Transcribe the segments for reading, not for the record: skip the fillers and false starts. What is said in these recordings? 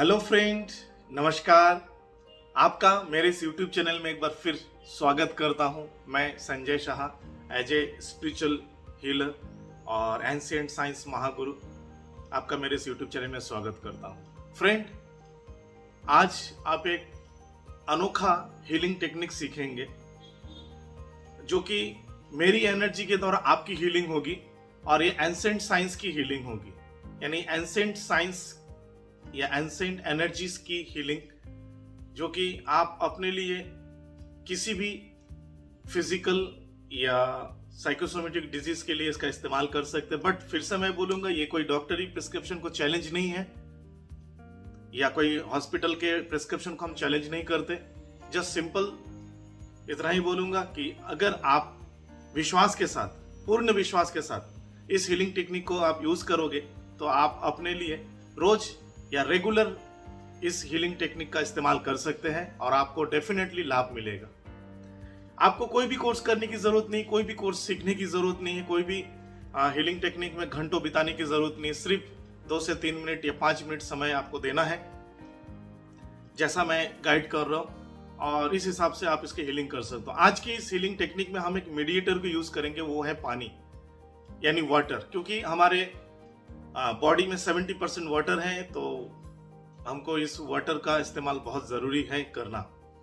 Hello friend, नमस्कार। आपका मेरे इस यूट्यूब चैनल में एक बार फिर स्वागत करता हूं। मैं Sanjay Shah, as a spiritual healer और एंशिएंट साइंस महागुरु, आपका मेरे इस यूट्यूब चैनल में स्वागत करता हूं। फ्रेंड, आज आप एक अनोखा हीलिंग टेक्निक सीखेंगे जो कि मेरी एनर्जी के द्वारा आपकी हीलिंग होगी और ये एंशिएंट साइंस की हीलिंग होगी, यानी एंशिएंट साइंस या एंशिएंट एनर्जीज की हीलिंग, जो कि आप अपने लिए किसी भी फिजिकल या साइकोसोमेटिक डिजीज के लिए इसका इस्तेमाल कर सकते हैं। बट फिर से मैं बोलूंगा, ये कोई डॉक्टरी प्रिस्क्रिप्शन को चैलेंज नहीं है या कोई हॉस्पिटल के प्रिस्क्रिप्शन को हम चैलेंज नहीं करते। जस्ट सिंपल इतना ही बोलूंगा कि अगर आप विश्वास के साथ, पूर्ण विश्वास के साथ इस हीलिंग टेक्निक को आप यूज करोगे तो आप अपने लिए रोज या रेगुलर इस हीलिंग टेक्निक का इस्तेमाल कर सकते हैं और आपको डेफिनेटली लाभ मिलेगा। आपको कोई भी कोर्स करने की जरूरत नहीं, कोई भी कोर्स सीखने की जरूरत नहीं है, कोई भी हीलिंग टेक्निक में घंटों बिताने की जरूरत नहीं। सिर्फ 2 से 3 मिनट या 5 मिनट समय आपको देना है, जैसा मैं गाइड कर रहा हूं, और इस हिसाब से आप इसकी हीलिंग कर सकते हो। आज की इस हीलिंग टेक्निक में हम एक मीडिएटर को यूज करेंगे, वो है पानी यानी वाटर। क्योंकि हमारे बॉडी में 70% वाटर है, तो हमको इस वाटर का इस्तेमाल बहुत ज़रूरी है करना।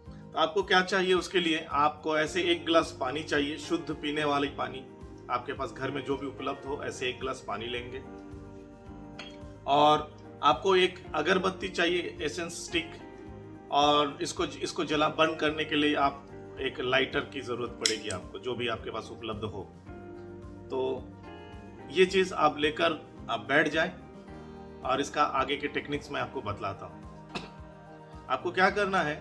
तो आपको क्या चाहिए उसके लिए? आपको ऐसे 1 गिलास पानी चाहिए, शुद्ध पीने वाली पानी। आपके पास घर में जो भी उपलब्ध हो, ऐसे 1 गिलास पानी लेंगे। और आपको एक अगरबत्ती चाहिए, एसेंस स्टिक, और इसको जला बंद करने के लिए आप एक लाइटर की ज़रूरत पड़ेगी आपको, जो भी आपके पास उपलब्ध हो। तो ये चीज़ आप लेकर आप बैठ जाएं और इसका आगे के टेक्निक्स मैं आपको बतलाता हूं। आपको क्या करना है,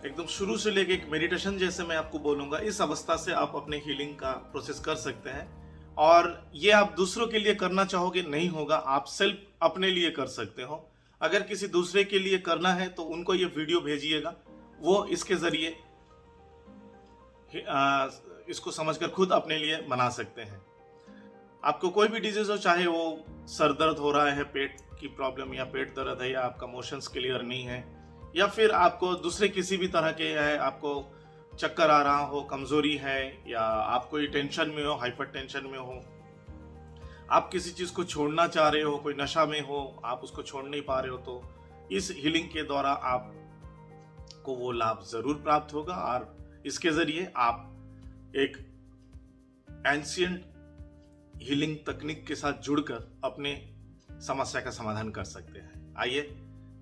एकदम शुरू से लेके एक मेडिटेशन जैसे मैं आपको बोलूंगा, इस अवस्था से आप अपने हीलिंग का प्रोसेस कर सकते हैं। और ये आप दूसरों के लिए करना चाहोगे नहीं होगा, आप सिर्फ अपने लिए कर सकते हो। अगर किसी दूसरे के लिए करना है तो उनको ये वीडियो भेजिएगा, वो इसके जरिए इसको समझकर खुद अपने लिए बना सकते हैं। आपको कोई भी डिजीज हो, चाहे वो सर दर्द हो रहा है, पेट की प्रॉब्लम या पेट दर्द है, या आपका मोशंस क्लियर नहीं है, या फिर आपको दूसरे किसी भी तरह के है, आपको चक्कर आ रहा हो, कमजोरी है, या आप कोई टेंशन में हो, हाइपर टेंशन में हो, आप किसी चीज को छोड़ना चाह रहे हो, कोई नशा में हो, आप उसको छोड़ नहीं पा रहे हो, तो इस हीलिंग के द्वारा आपको वो लाभ जरूर प्राप्त होगा। और इसके जरिए आप एक एंशिएंट हीलिंग तकनीक के साथ जुड़कर अपने समस्या का समाधान कर सकते हैं। आइए,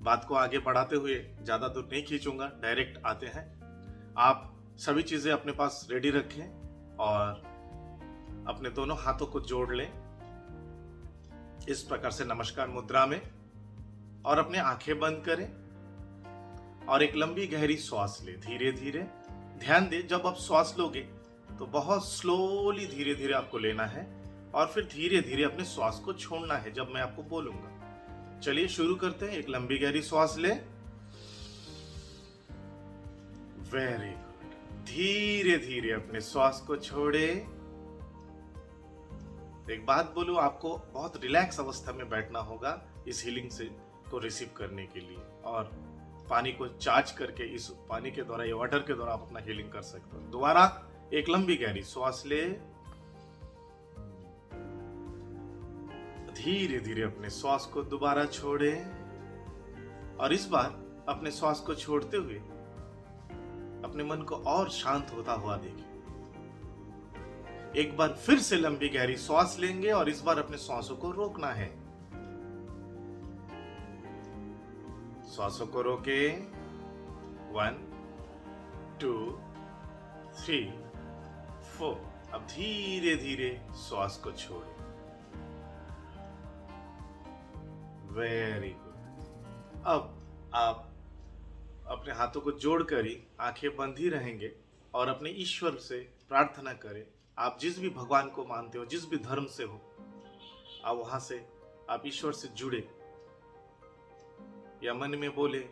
बात को आगे बढ़ाते हुए ज़्यादा दूर नहीं खींचूंगा, डायरेक्ट आते हैं। आप सभी चीज़ें अपने पास रेडी रखें और अपने दोनों हाथों को जोड़ लें इस प्रकार से नमस्कार मुद्रा में, और अपने आंखें बंद करें और एक लंबी गहरी श्वास लें। धीरे धीरे ध्यान दें, जब आप श्वास लोगे तो बहुत स्लोली धीरे धीरे आपको लेना है और फिर धीरे धीरे अपने श्वास को छोड़ना है जब मैं आपको बोलूंगा। चलिए शुरू करते हैं। एक लंबी गहरी श्वास ले, वेरी गुड। धीरे धीरे अपने श्वास को छोड़े। एक बात बोलूं, आपको बहुत रिलैक्स अवस्था में बैठना होगा इस हीलिंग से को रिसीव करने के लिए, और पानी को चार्ज करके इस पानी के द्वारा या वाटर के द्वारा आप अपना हीलिंग कर सकते हो। दोबारा एक लंबी गहरी श्वास ले, धीरे धीरे अपने श्वास को दोबारा छोड़े, और इस बार अपने श्वास को छोड़ते हुए अपने मन को और शांत होता हुआ देखिए। एक बार फिर से लंबी गहरी श्वास लेंगे और इस बार अपने श्वासों को रोकना है। श्वासों को रोके, 1 2 3 4। अब धीरे धीरे श्वास को छोड़े। Very good. अब आप अपने हाथों को जोड़कर ही आंखें बंद ही रहेंगे और अपने ईश्वर से प्रार्थना करें। आप जिस भी भगवान को मानते हो, जिस भी धर्म से हो, आप वहां से आप ईश्वर से जुड़े, या मन में बोले,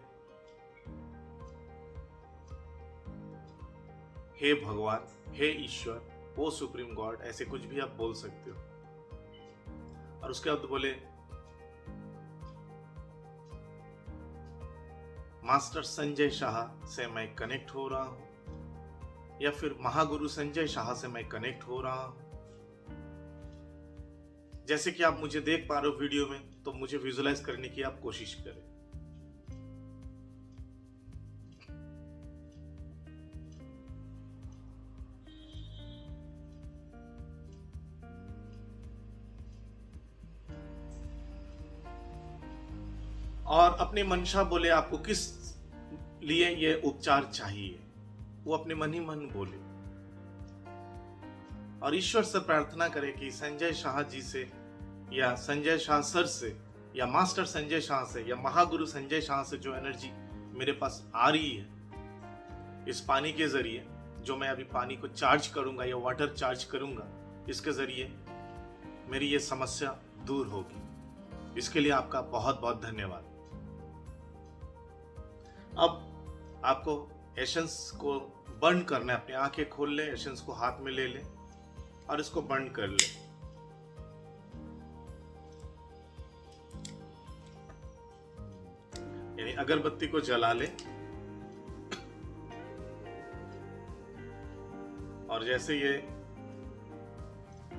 हे भगवान, हे ईश्वर, ओ सुप्रीम गॉड, ऐसे कुछ भी आप बोल सकते हो। और उसके बाद बोले, मास्टर संजय शाह से मैं कनेक्ट हो रहा हूं या फिर महागुरु संजय शाह से मैं कनेक्ट हो रहा हूं। जैसे कि आप मुझे देख पा रहे हो वीडियो में, तो मुझे विजुलाइज करने की आप कोशिश करें। और अपनी मंशा बोले, आपको किस लिए यह उपचार चाहिए, वो अपने मन ही मन बोले और ईश्वर से प्रार्थना करे कि संजय शाह जी से या संजय शाह सर से या मास्टर संजय शाह से या महागुरु संजय शाह से जो एनर्जी मेरे पास आ रही है इस पानी के जरिए, जो मैं अभी पानी को चार्ज करूंगा या वाटर चार्ज करूंगा, इसके जरिए मेरी ये समस्या दूर होगी। इसके लिए आपका बहुत बहुत धन्यवाद। अब आपको एसेंस को बर्न करना है। अपनी आंखें खोल ले, एसेंस को हाथ में ले ले और इसको बर्न कर ले। यानी अगरबत्ती को जला ले और जैसे ये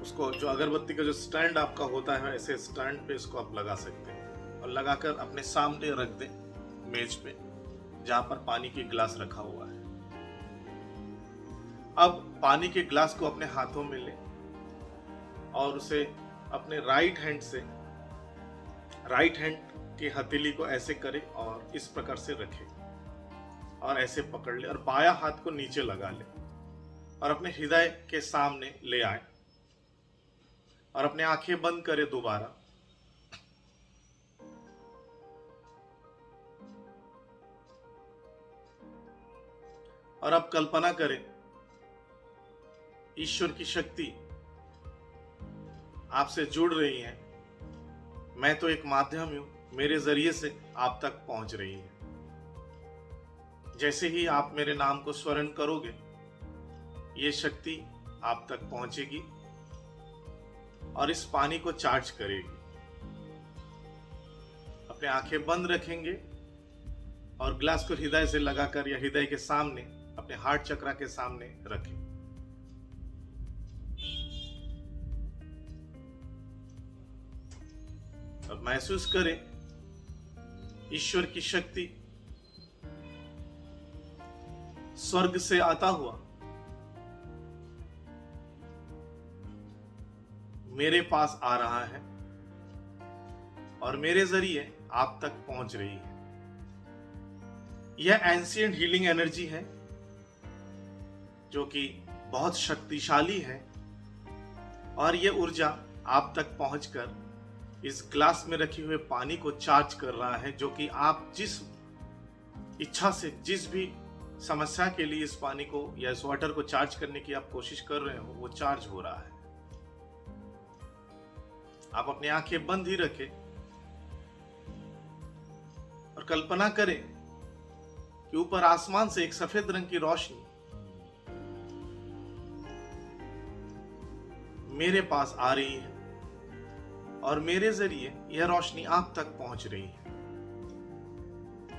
उसको, जो अगरबत्ती का जो स्टैंड आपका होता है, ऐसे स्टैंड पे इसको आप लगा सकते हैं और लगाकर अपने सामने रख दें मेज पे, जहां पर पानी की गिलास रखा हुआ है। अब पानी के गिलास को अपने हाथों में ले और उसे अपने राइट हैंड से, राइट हैंड की हथेली को ऐसे करे और इस प्रकार से रखे और ऐसे पकड़ ले और बायां हाथ को नीचे लगा ले और अपने हृदय के सामने ले आए और अपने आंखें बंद करे दोबारा। और अब कल्पना करें ईश्वर की शक्ति आपसे जुड़ रही है। मैं तो एक माध्यम हूं, मेरे जरिए से आप तक पहुंच रही है। जैसे ही आप मेरे नाम को स्मरण करोगे, ये शक्ति आप तक पहुंचेगी और इस पानी को चार्ज करेगी। अपने आंखें बंद रखेंगे और ग्लास को हृदय से लगाकर या हृदय के सामने, अपने हार्ट चक्रा के सामने रखें। अब महसूस करें ईश्वर की शक्ति स्वर्ग से आता हुआ मेरे पास आ रहा है और मेरे जरिए आप तक पहुंच रही है। यह एंशिएंट हीलिंग एनर्जी है जो कि बहुत शक्तिशाली है और यह ऊर्जा आप तक पहुंचकर इस ग्लास में रखे हुए पानी को चार्ज कर रहा है, जो कि आप जिस इच्छा से, जिस भी समस्या के लिए इस पानी को या इस वाटर को चार्ज करने की आप कोशिश कर रहे हो, वो चार्ज हो रहा है। आप अपनी आंखें बंद ही रखें और कल्पना करें कि ऊपर आसमान से एक सफेद रंग की रोशनी मेरे पास आ रही है और मेरे जरिए यह रोशनी आप तक पहुंच रही है।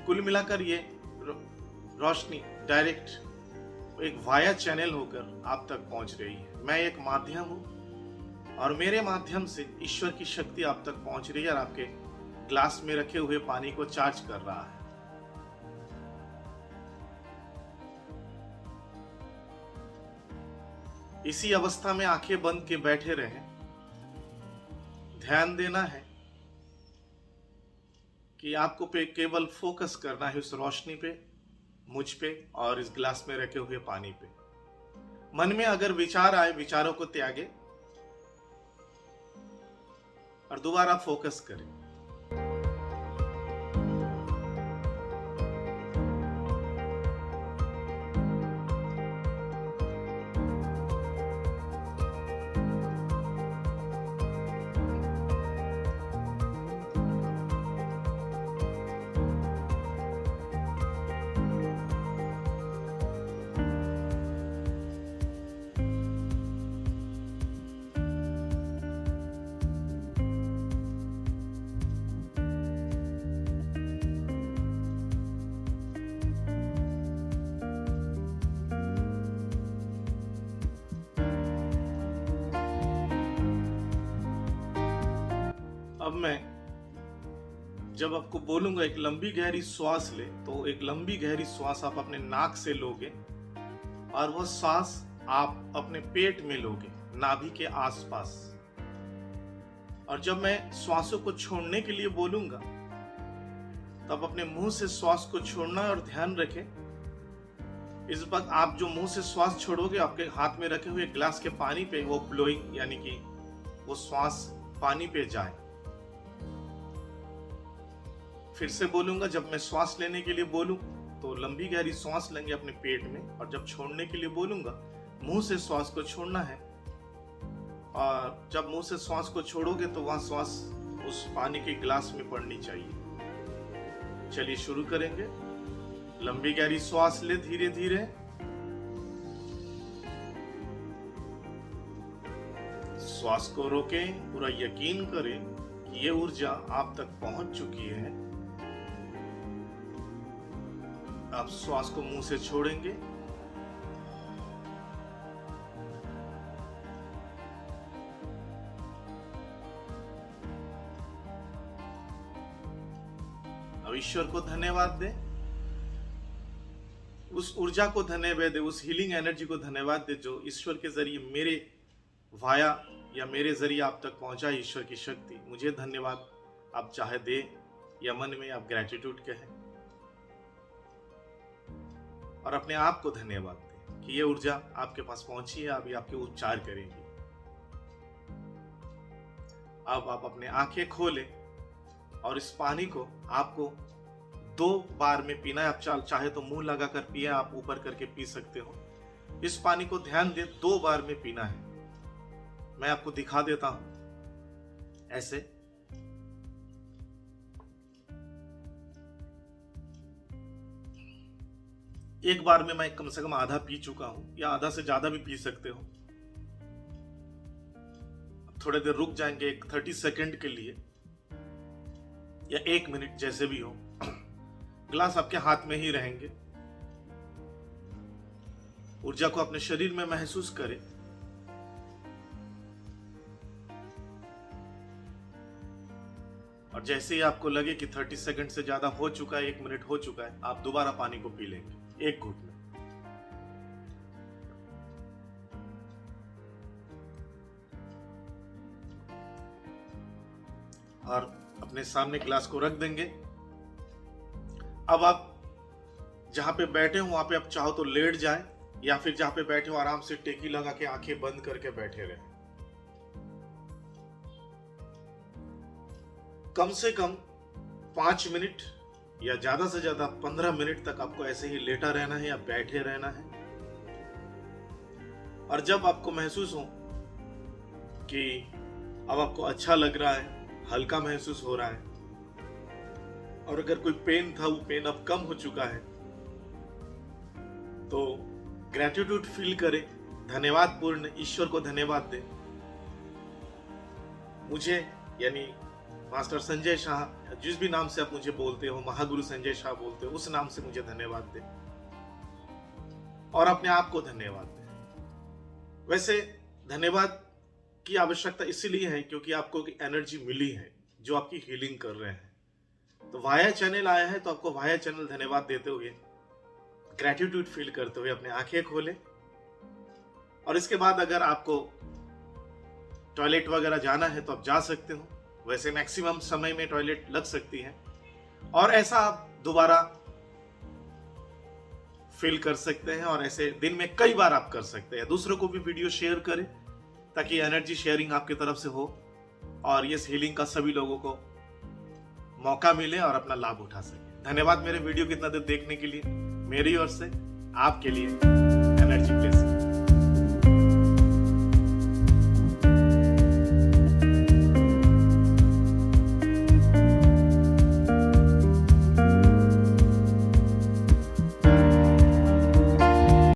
कुल मिलाकर ये रोशनी डायरेक्ट एक वाया चैनल होकर आप तक पहुंच रही है। मैं एक माध्यम हूं और मेरे माध्यम से ईश्वर की शक्ति आप तक पहुंच रही है और आपके ग्लास में रखे हुए पानी को चार्ज कर रहा है। इसी अवस्था में आंखें बंद के बैठे रहें। ध्यान देना है कि आपको केवल फोकस करना है उस रोशनी पे, मुझ पे और इस गिलास में रखे हुए पानी पे। मन में अगर विचार आए, विचारों को त्यागे और दोबारा फोकस करें। मैं जब आपको बोलूंगा एक लंबी गहरी श्वास ले, तो एक लंबी गहरी श्वास आप अपने नाक से लोगे और वह श्वास आप अपने पेट में लोगे, नाभि के आसपास। और जब मैं श्वासों को छोड़ने के लिए बोलूंगा तब अपने मुंह से श्वास को छोड़ना है। और ध्यान रखें, इस वक्त आप जो मुंह से श्वास छोड़ोगे, आपके हाथ में रखे हुए ग्लास के पानी पे वो ब्लोइंग यानी कि वो श्वास पानी पे जाए। फिर से बोलूंगा, जब मैं श्वास लेने के लिए बोलूं तो लंबी गहरी श्वास लेंगे अपने पेट में, और जब छोड़ने के लिए बोलूंगा मुंह से श्वास को छोड़ना है। और जब मुंह से श्वास को छोड़ोगे तो वहां श्वास उस पानी के गिलास में पड़नी चाहिए। चलिए शुरू करेंगे। लंबी गहरी श्वास ले धीरे धीरे। श्वास को रोकें, पूरा यकीन करें कि ये ऊर्जा आप तक पहुंच चुकी है। आप श्वास को मुंह से छोड़ेंगे। अब ईश्वर को धन्यवाद दें, उस ऊर्जा को धन्यवाद दे, उस हीलिंग एनर्जी को धन्यवाद दे जो ईश्वर के जरिए मेरे वाया या मेरे जरिए आप तक पहुंचा। ईश्वर की शक्ति, मुझे धन्यवाद आप चाहे दे या मन में आप ग्रेटिट्यूड कहें। और अपने आप को धन्यवाद दें कि ये ऊर्जा आपके पास पहुंची है, अभी आपके उपचार करेंगी। अब आप अपने आंखें खोलें और इस पानी को आपको 2 बार में पीना है। आप चाहे तो मुंह लगाकर पिए, आप ऊपर करके पी सकते हो। इस पानी को ध्यान दें 2 बार में पीना है। मैं आपको दिखा देता हूं ऐसे। एक बार में मैं कम से कम आधा पी चुका हूं, या आधा से ज्यादा भी पी सकते हो। थोड़ी देर रुक जाएंगे, एक 30 सेकंड के लिए या 1 मिनट, जैसे भी हो। ग्लास आपके हाथ में ही रहेंगे। ऊर्जा को अपने शरीर में महसूस करें। और जैसे ही आपको लगे कि 30 सेकंड से ज्यादा हो चुका है, 1 मिनट हो चुका है, आप दोबारा पानी को पी लेंगे 1 घूंट में। और अपने सामने ग्लास को रख देंगे। अब आप जहां पे बैठे हो वहां पे आप चाहो तो लेट जाए, या फिर जहां पे बैठे हो आराम से टेकी लगा के आंखें बंद करके बैठे रहे। कम से कम 5 मिनट या ज्यादा से ज्यादा 15 मिनट तक आपको ऐसे ही लेटा रहना है या बैठे रहना है। और जब आपको महसूस हो कि अब आपको अच्छा लग रहा है, हल्का महसूस हो रहा है, और अगर कोई पेन था वो पेन अब कम हो चुका है, तो ग्रेटिट्यूड फील करें, धन्यवाद पूर्ण ईश्वर को धन्यवाद दें। मुझे यानी मास्टर संजय शाह, जिस भी नाम से आप मुझे बोलते हो, महागुरु संजय शाह बोलते हो, उस नाम से मुझे धन्यवाद दें और अपने आप को धन्यवाद दें। वैसे धन्यवाद की आवश्यकता इसीलिए है क्योंकि आपको एनर्जी मिली है जो आपकी हीलिंग कर रहे हैं। तो वाया चैनल आया है तो आपको वाया चैनल धन्यवाद देते हुए, ग्रेटिट्यूड फील करते हुए अपने आंखें खोलें। और इसके बाद अगर आपको टॉयलेट वगैरह जाना है तो आप जा सकते हो। वैसे मैक्सिमम समय में टॉयलेट लग सकती है, और ऐसा आप दोबारा फील कर सकते हैं, और ऐसे दिन में कई बार आप कर सकते हैं। दूसरों को भी वीडियो शेयर करें ताकि एनर्जी शेयरिंग आपकी तरफ से हो और ये हीलिंग का सभी लोगों को मौका मिले और अपना लाभ उठा सके। धन्यवाद मेरे वीडियो को इतना देर देखने के लिए। मेरी ओर से आपके लिए एनर्जी ब्लेसिंग।